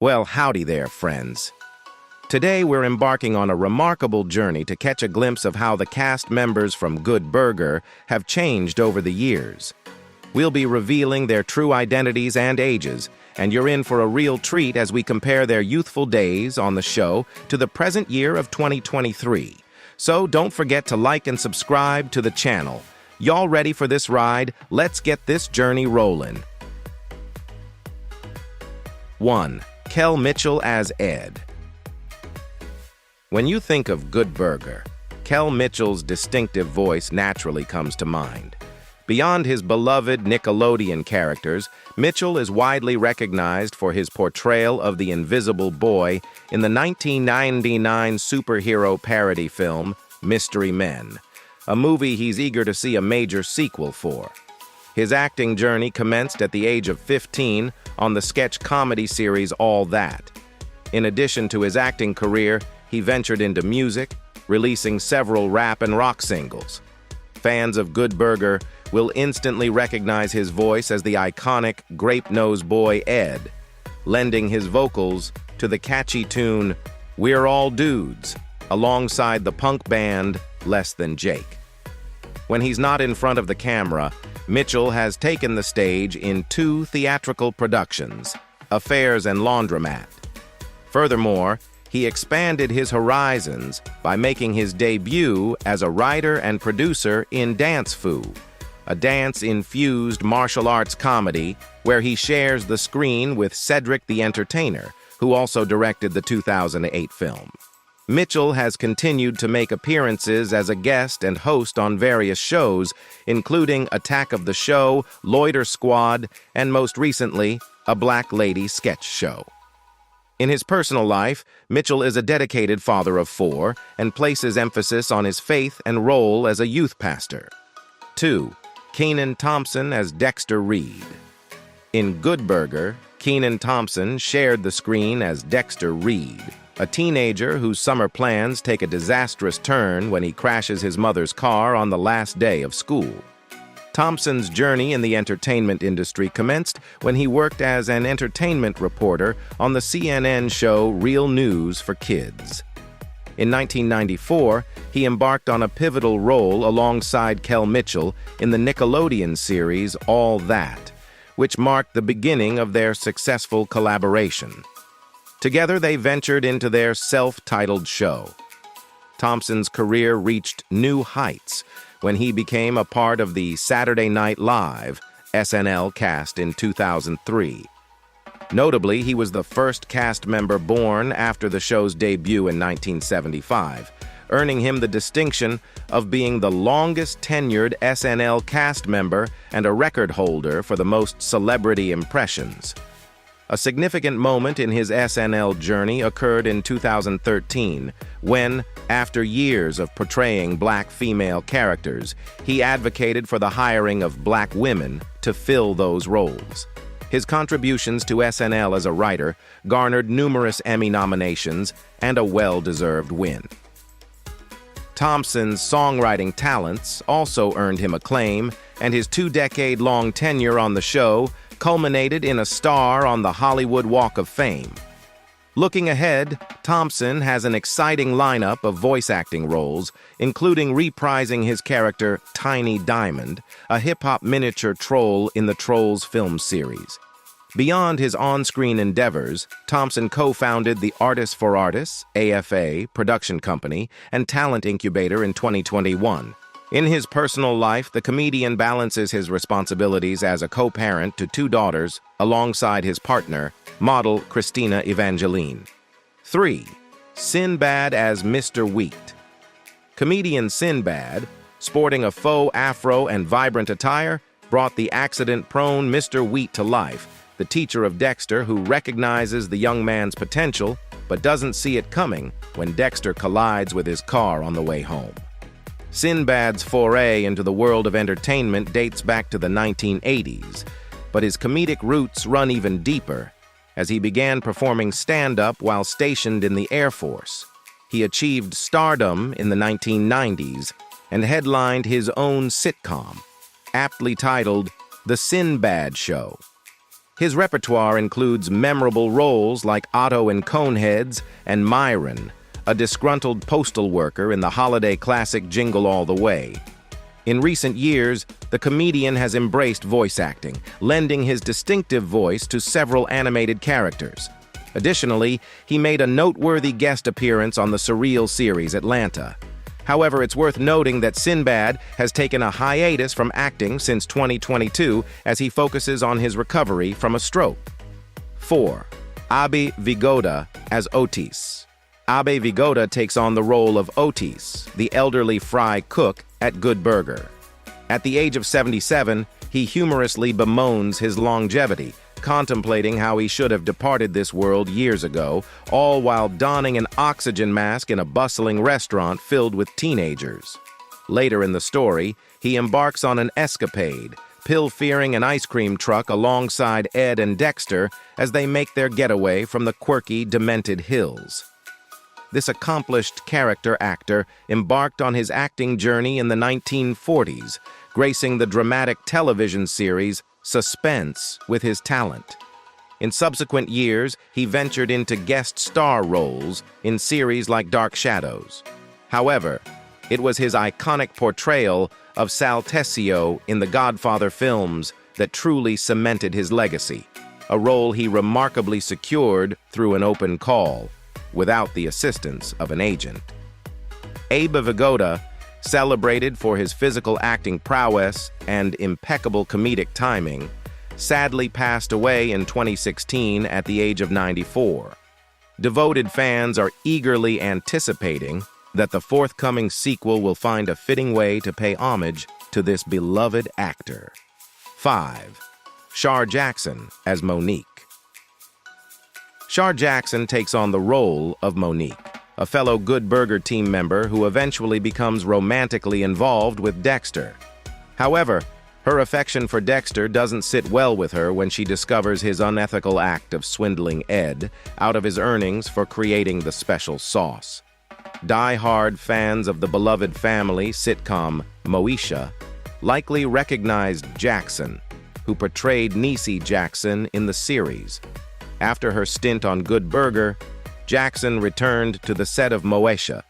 Well, howdy there, friends. Today we're embarking on a remarkable journey to catch a glimpse of how the cast members from Good Burger have changed over the years. We'll be revealing their true identities and ages, and you're in for a real treat as we compare their youthful days on the show to the present year of 2023. So don't forget to like and subscribe to the channel. Y'all ready for this ride? Let's get this journey rolling. 1. Kell Mitchell as Ed. When you think of Good Burger, Kell Mitchell's distinctive voice naturally comes to mind. Beyond his beloved Nickelodeon characters, Mitchell is widely recognized for his portrayal of the Invisible Boy in the 1999 superhero parody film Mystery Men, a movie he's eager to see a major sequel for. His acting journey commenced at the age of 15 on the sketch comedy series All That. In addition to his acting career, he ventured into music, releasing several rap and rock singles. Fans of Good Burger will instantly recognize his voice as the iconic Grape-Nosed Boy Ed, lending his vocals to the catchy tune We're All Dudes, alongside the punk band Less Than Jake. When he's not in front of the camera, Mitchell has taken the stage in 2 theatrical productions, Affairs and Laundromat. Furthermore, he expanded his horizons by making his debut as a writer and producer in Dance Fu, a dance-infused martial arts comedy where he shares the screen with Cedric the Entertainer, who also directed the 2008 film. Mitchell has continued to make appearances as a guest and host on various shows, including Attack of the Show, Loiter Squad, and most recently, a Black Lady sketch show. In his personal life, Mitchell is a dedicated father of 4 and places emphasis on his faith and role as a youth pastor. 2. Kanan Thompson as Dexter Reed. In Good Burger, Kenan Thompson shared the screen as Dexter Reed, a teenager whose summer plans take a disastrous turn when he crashes his mother's car on the last day of school. Thompson's journey in the entertainment industry commenced when he worked as an entertainment reporter on the CNN show Real News for Kids. In 1994, he embarked on a pivotal role alongside Kell Mitchell in the Nickelodeon series All That, which marked the beginning of their successful collaboration. Together, they ventured into their self-titled show. Thompson's career reached new heights when he became a part of the Saturday Night Live SNL cast in 2003. Notably, he was the first cast member born after the show's debut in 1975, earning him the distinction of being the longest-tenured SNL cast member and a record holder for the most celebrity impressions. A significant moment in his SNL journey occurred in 2013 when, after years of portraying black female characters, he advocated for the hiring of black women to fill those roles. His contributions to SNL as a writer garnered numerous Emmy nominations and a well-deserved win. Thompson's songwriting talents also earned him acclaim, and his 2-decade-long tenure on the show culminated in a star on the Hollywood Walk of Fame. Looking ahead, Thompson has an exciting lineup of voice acting roles, including reprising his character Tiny Diamond, a hip-hop miniature troll in the Trolls film series. Beyond his on-screen endeavors, Thompson co-founded the Artists for Artists, AFA, production company and talent incubator in 2021. In his personal life, the comedian balances his responsibilities as a co-parent to 2 daughters alongside his partner, model Christina Evangeline. 3. Sinbad as Mr. Wheat. Comedian Sinbad, sporting a faux afro and vibrant attire, brought the accident-prone Mr. Wheat to life, the teacher of Dexter who recognizes the young man's potential but doesn't see it coming when Dexter collides with his car on the way home. Sinbad's foray into the world of entertainment dates back to the 1980s, but his comedic roots run even deeper, as he began performing stand-up while stationed in the Air Force. He achieved stardom in the 1990s and headlined his own sitcom, aptly titled The Sinbad Show. His repertoire includes memorable roles like Otto in Coneheads and Myron, a disgruntled postal worker in the holiday classic Jingle All the Way. In recent years, the comedian has embraced voice acting, lending his distinctive voice to several animated characters. Additionally, he made a noteworthy guest appearance on the surreal series Atlanta. However, it's worth noting that Sinbad has taken a hiatus from acting since 2022 as he focuses on his recovery from a stroke. 4. Abe Vigoda as Otis. Abe Vigoda takes on the role of Otis, the elderly fry cook at Good Burger. At the age of 77, he humorously bemoans his longevity, contemplating how he should have departed this world years ago, all while donning an oxygen mask in a bustling restaurant filled with teenagers. Later in the story, he embarks on an escapade, pill-fearing an ice cream truck alongside Ed and Dexter as they make their getaway from the quirky, demented hills. This accomplished character actor embarked on his acting journey in the 1940s, gracing the dramatic television series Suspense with his talent. In subsequent years, he ventured into guest star roles in series like Dark Shadows. However, it was his iconic portrayal of Sal Tessio in the Godfather films that truly cemented his legacy, a role he remarkably secured through an open call, without the assistance of an agent. Abe Vigoda, celebrated for his physical acting prowess and impeccable comedic timing, sadly passed away in 2016 at the age of 94. Devoted fans are eagerly anticipating that the forthcoming sequel will find a fitting way to pay homage to this beloved actor. 5. Shar Jackson as Monique. Shar Jackson takes on the role of Monique, a fellow Good Burger team member who eventually becomes romantically involved with Dexter. However, her affection for Dexter doesn't sit well with her when she discovers his unethical act of swindling Ed out of his earnings for creating the special sauce. Die-hard fans of the beloved family sitcom Moesha likely recognized Jackson, who portrayed Niecy Jackson in the series. After her stint on Good Burger, Jackson returned to the set of Moesha,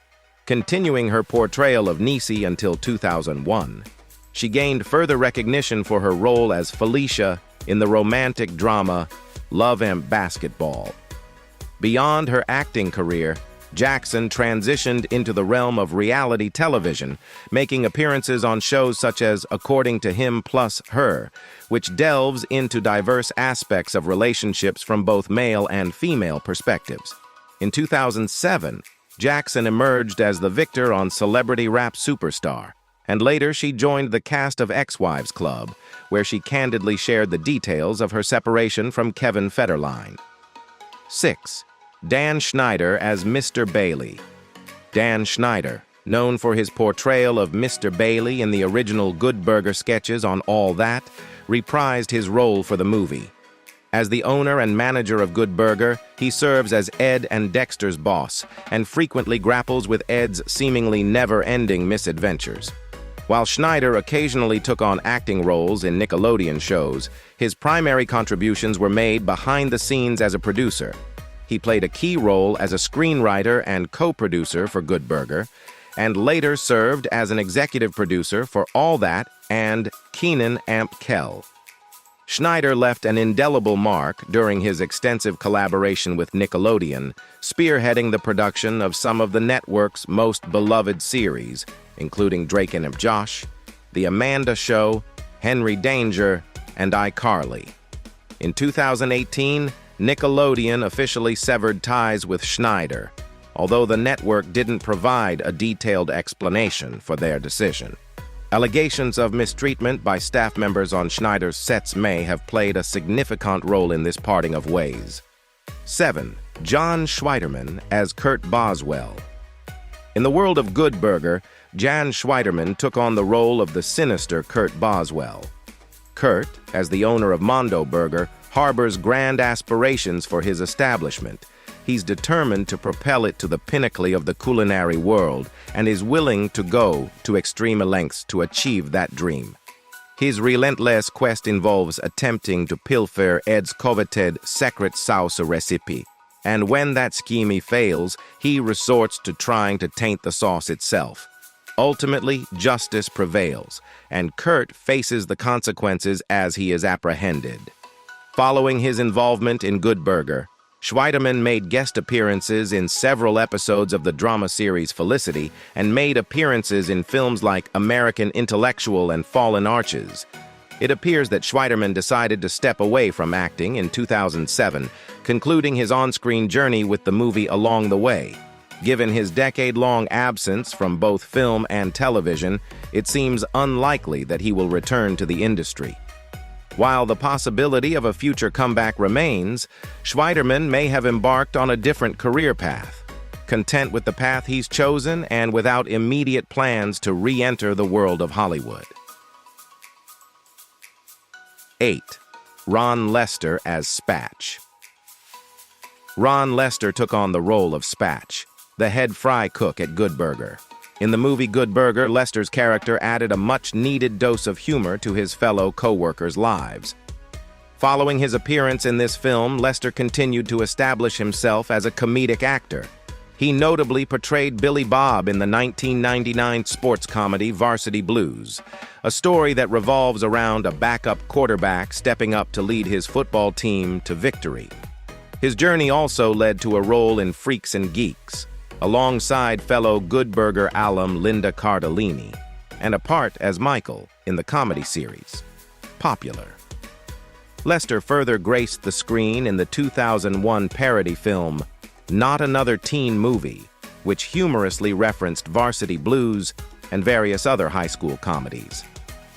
continuing her portrayal of Niecy until 2001. She gained further recognition for her role as Felicia in the romantic drama Love and Basketball. Beyond her acting career, Jackson transitioned into the realm of reality television, making appearances on shows such as According to Him Plus Her, which delves into diverse aspects of relationships from both male and female perspectives. In 2007, Jackson emerged as the victor on Celebrity Rap Superstar, and later she joined the cast of Ex-Wives Club, where she candidly shared the details of her separation from Kevin Federline. 6. Dan Schneider as Mr. Bailey. Dan Schneider, known for his portrayal of Mr. Bailey in the original Good Burger sketches on All That, reprised his role for the movie. As the owner and manager of Good Burger, he serves as Ed and Dexter's boss and frequently grapples with Ed's seemingly never-ending misadventures. While Schneider occasionally took on acting roles in Nickelodeon shows, his primary contributions were made behind the scenes as a producer. He played a key role as a screenwriter and co-producer for Good Burger, and later served as an executive producer for All That and Kanan Amp Kell. Schneider left an indelible mark during his extensive collaboration with Nickelodeon, spearheading the production of some of the network's most beloved series, including Drake and Josh, The Amanda Show, Henry Danger, and iCarly. In 2018, Nickelodeon officially severed ties with Schneider, although the network didn't provide a detailed explanation for their decision. Allegations of mistreatment by staff members on Schneider's sets may have played a significant role in this parting of ways. 7. John Schweiderman as Kurt Boswell. In the world of Good Burger, Jan Schweiderman took on the role of the sinister Kurt Boswell. Kurt, as the owner of Mondo Burger, harbors grand aspirations for his establishment. He's determined to propel it to the pinnacle of the culinary world and is willing to go to extreme lengths to achieve that dream. His relentless quest involves attempting to pilfer Ed's coveted secret sauce recipe, and when that scheme fails, he resorts to trying to taint the sauce itself. Ultimately, justice prevails, and Kurt faces the consequences as he is apprehended. Following his involvement in Good Burger, Schweiderman made guest appearances in several episodes of the drama series Felicity and made appearances in films like American Intellectual and Fallen Arches. It appears that Schweiderman decided to step away from acting in 2007, concluding his on-screen journey with the movie Along the Way. Given his decade-long absence from both film and television, it seems unlikely that he will return to the industry. While the possibility of a future comeback remains, Schweiderman may have embarked on a different career path, content with the path he's chosen and without immediate plans to re-enter the world of Hollywood. 8. Ron Lester as Spatch. Ron Lester took on the role of Spatch, the head fry cook at Good Burger. In the movie Good Burger, Lester's character added a much-needed dose of humor to his fellow co-workers' lives. Following his appearance in this film, Lester continued to establish himself as a comedic actor. He notably portrayed Billy Bob in the 1999 sports comedy Varsity Blues, a story that revolves around a backup quarterback stepping up to lead his football team to victory. His journey also led to a role in Freaks and Geeks, alongside fellow Good Burger alum Linda Cardellini, and a part as Michael in the comedy series Popular. Lester further graced the screen in the 2001 parody film Not Another Teen Movie, which humorously referenced Varsity Blues and various other high school comedies.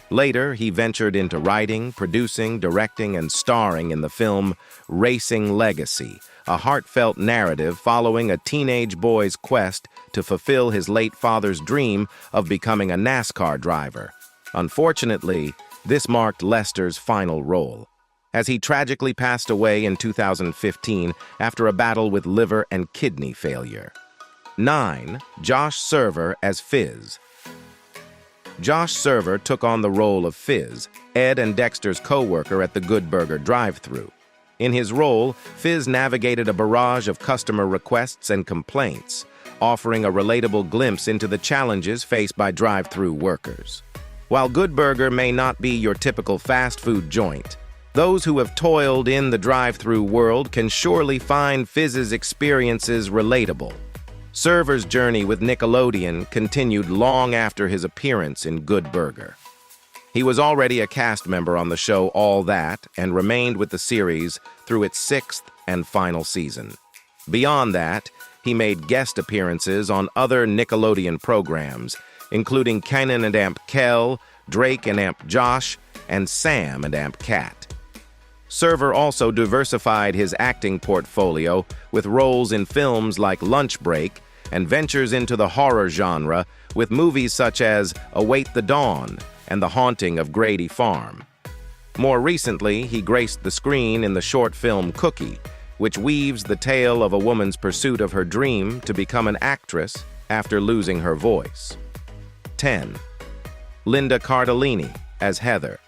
Later, he ventured into writing, producing, directing, and starring in the film Racing Legacy, a heartfelt narrative following a teenage boy's quest to fulfill his late father's dream of becoming a NASCAR driver. Unfortunately, this marked Lester's final role, as he tragically passed away in 2015 after a battle with liver and kidney failure. 9. Josh Server as Fizz. Josh Server took on the role of Fizz, Ed and Dexter's co-worker at the Good Burger drive-thru. In his role, Fizz navigated a barrage of customer requests and complaints, offering a relatable glimpse into the challenges faced by drive-thru workers. While Good Burger may not be your typical fast food joint, those who have toiled in the drive-thru world can surely find Fizz's experiences relatable. Server's journey with Nickelodeon continued long after his appearance in Good Burger. He was already a cast member on the show All That and remained with the series through its 6th and final season. Beyond that, he made guest appearances on other Nickelodeon programs, including Kanan and Amp Kell, Drake and Amp Josh, and Sam and Amp Cat. Server also diversified his acting portfolio with roles in films like Lunch Break and ventures into the horror genre with movies such as Await the Dawn and The Haunting of Grady Farm. More recently, he graced the screen in the short film Cookie, which weaves the tale of a woman's pursuit of her dream to become an actress after losing her voice. 10. Linda Cardellini as Heather.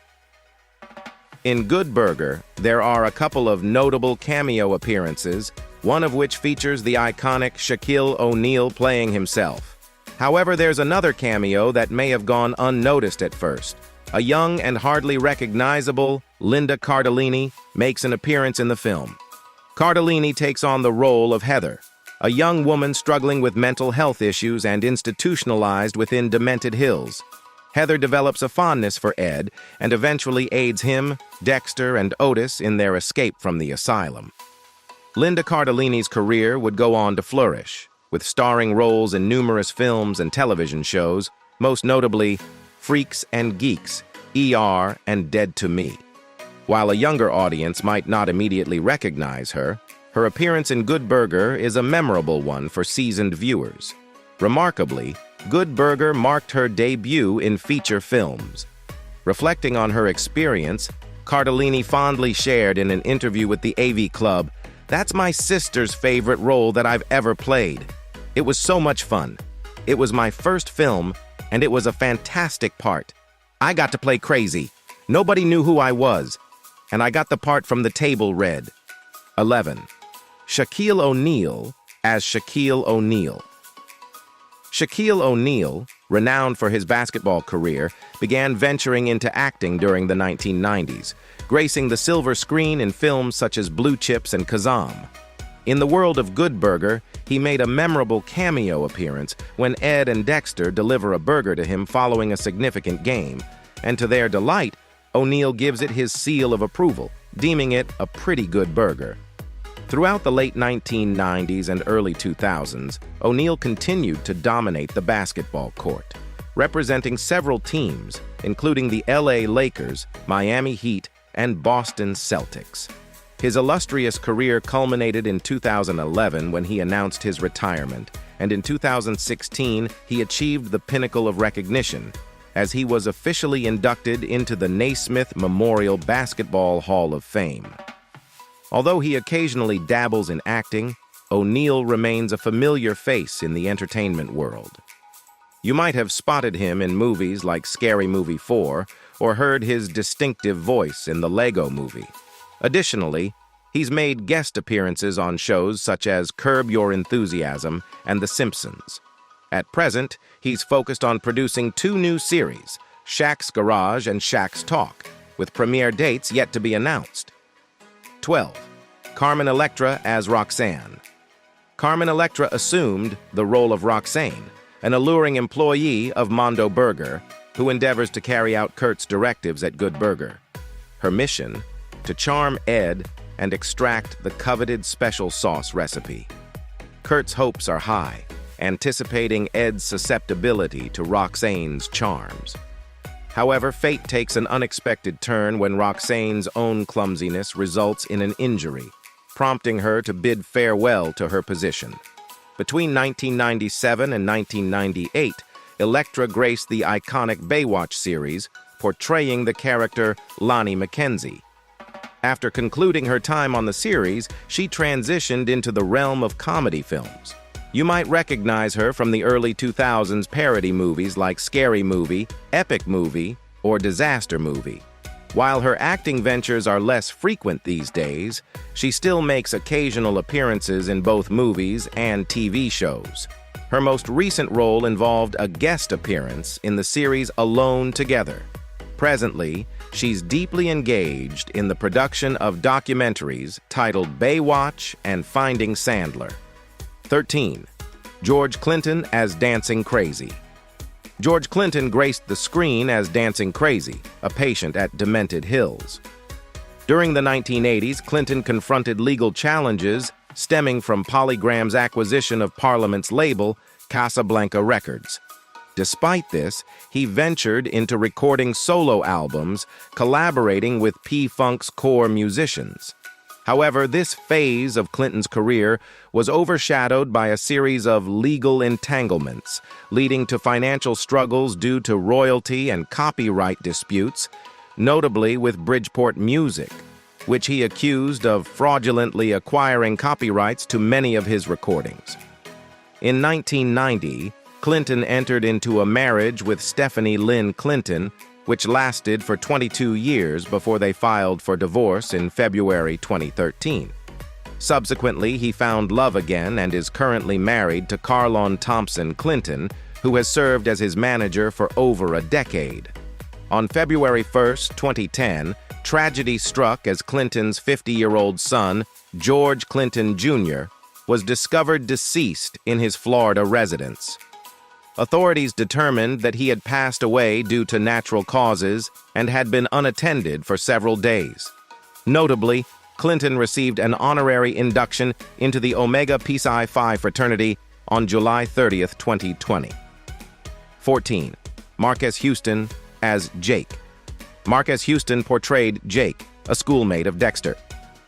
In Good Burger, there are a couple of notable cameo appearances, one of which features the iconic Shaquille O'Neal playing himself. However, there's another cameo that may have gone unnoticed at first. A young and hardly recognizable Linda Cardellini makes an appearance in the film. Cardellini takes on the role of Heather, a young woman struggling with mental health issues and institutionalized within Demented Hills. Heather develops a fondness for Ed and eventually aids him, Dexter, and Otis in their escape from the asylum. Linda Cardellini's career would go on to flourish, with starring roles in numerous films and television shows, most notably Freaks and Geeks, ER, and Dead to Me. While a younger audience might not immediately recognize her, her appearance in Good Burger is a memorable one for seasoned viewers. Remarkably, Good Burger marked her debut in feature films. Reflecting on her experience, Cardellini fondly shared in an interview with the AV Club, "That's my sister's favorite role that I've ever played. It was so much fun. It was my first film, and it was a fantastic part. I got to play crazy, Nobody knew who I was, and I got the part from the table read. 11. Shaquille O'Neal as Shaquille O'Neal. Shaquille O'Neal, renowned for his basketball career, began venturing into acting during the 1990s, gracing the silver screen in films such as Blue Chips and Kazam. In the world of Good Burger, he made a memorable cameo appearance when Ed and Dexter deliver a burger to him following a significant game, and to their delight, O'Neal gives it his seal of approval, deeming it a pretty good burger. Throughout the late 1990s and early 2000s, O'Neal continued to dominate the basketball court, representing several teams, including the LA Lakers, Miami Heat, and Boston Celtics. His illustrious career culminated in 2011 when he announced his retirement, and in 2016 he achieved the pinnacle of recognition as he was officially inducted into the Naismith Memorial Basketball Hall of Fame. Although he occasionally dabbles in acting, O'Neal remains a familiar face in the entertainment world. You might have spotted him in movies like Scary Movie 4 or heard his distinctive voice in the Lego Movie. Additionally, he's made guest appearances on shows such as Curb Your Enthusiasm and The Simpsons. At present, he's focused on producing 2 new series, Shaq's Garage and Shaq's Talk, with premiere dates yet to be announced. 12. Carmen Electra as Roxan. Carmen Electra assumed the role of Roxane, an alluring employee of Mondo Burger who endeavors to carry out Kurt's directives at Good Burger. Her mission? To charm Ed and extract the coveted special sauce recipe. Kurt's hopes are high, anticipating Ed's susceptibility to Roxane's charms. However, fate takes an unexpected turn when Roxane's own clumsiness results in an injury, prompting her to bid farewell to her position. Between 1997 and 1998, Electra graced the iconic Baywatch series, portraying the character Lonnie McKenzie. After concluding her time on the series, she transitioned into the realm of comedy films. You might recognize her from the early 2000s parody movies like Scary Movie, Epic Movie, or Disaster Movie. While her acting ventures are less frequent these days, she still makes occasional appearances in both movies and TV shows. Her most recent role involved a guest appearance in the series Alone Together. Presently, she's deeply engaged in the production of documentaries titled Baywatch and Finding Sandler. 13. George Clinton as Dancing Crazy. George Clinton graced the screen as Dancing Crazy, a patient at Demented Hills. During the 1980s, Clinton confronted legal challenges stemming from Polygram's acquisition of Parliament's label, Casablanca Records. Despite this, he ventured into recording solo albums, collaborating with P-Funk's core musicians. However, this phase of Clinton's career was overshadowed by a series of legal entanglements, leading to financial struggles due to royalty and copyright disputes, notably with Bridgeport Music, which he accused of fraudulently acquiring copyrights to many of his recordings. In 1990, Clinton entered into a marriage with Stephanie Lynn Clinton, which lasted for 22 years before they filed for divorce in February 2013. Subsequently, he found love again and is currently married to Thompson Clinton, who has served as his manager for over a decade. On February 1, 2010, tragedy struck as Clinton's 50-year-old son, George Clinton Jr., was discovered deceased in his Florida residence. Authorities determined that he had passed away due to natural causes and had been unattended for several days. Notably, Clinton received an honorary induction into the Omega Psi Phi fraternity on July 30, 2020. 14. Marquez Houston as Jake. Marquez Houston portrayed Jake, a schoolmate of Dexter.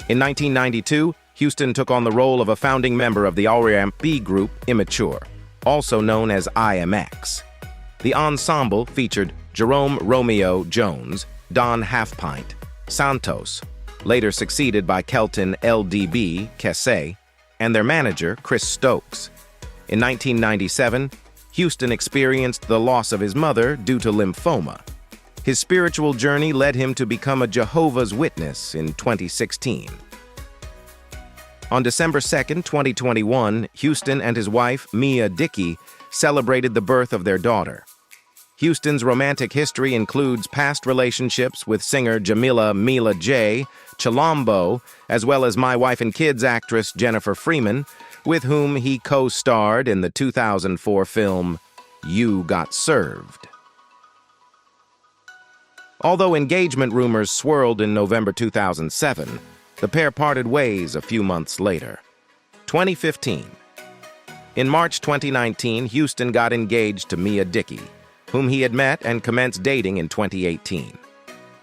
In 1992, Houston took on the role of a founding member of the R&B group Immature, also known as IMX. The ensemble featured Jerome Romeo Jones, Don Halfpint, Santos, later succeeded by Kelton LDB Kesse, and their manager, Chris Stokes. In 1997, Houston experienced the loss of his mother due to lymphoma. His spiritual journey led him to become a Jehovah's Witness in 2016. On December 2, 2021, Houston and his wife, Mia Dickey, celebrated the birth of their daughter. Houston's romantic history includes past relationships with singer Jamila Mila J. Chilombo, as well as My Wife and Kids actress Jennifer Freeman, with whom he co-starred in the 2004 film You Got Served. Although engagement rumors swirled in November 2007, the pair parted ways a few months later. 2015. In March 2019, Houston got engaged to Mia Dickey, whom he had met and commenced dating in 2018.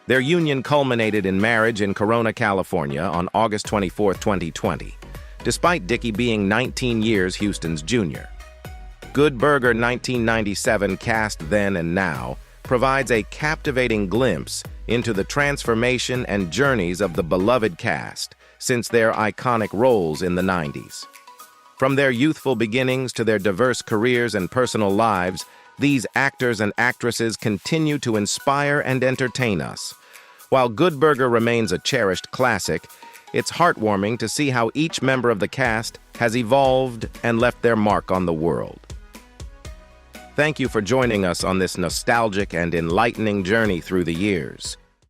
Their union culminated in marriage in Corona, California on August 24, 2020, despite Dickey being 19 years Houston's junior. Good Burger 1997 Cast Then and Now provides a captivating glimpse into the transformation and journeys of the beloved cast since their iconic roles in the 90s. From their youthful beginnings to their diverse careers and personal lives, these actors and actresses continue to inspire and entertain us. While Good Burger remains a cherished classic, it's heartwarming to see how each member of the cast has evolved and left their mark on the world. Thank you for joining us on this nostalgic and enlightening journey through the years.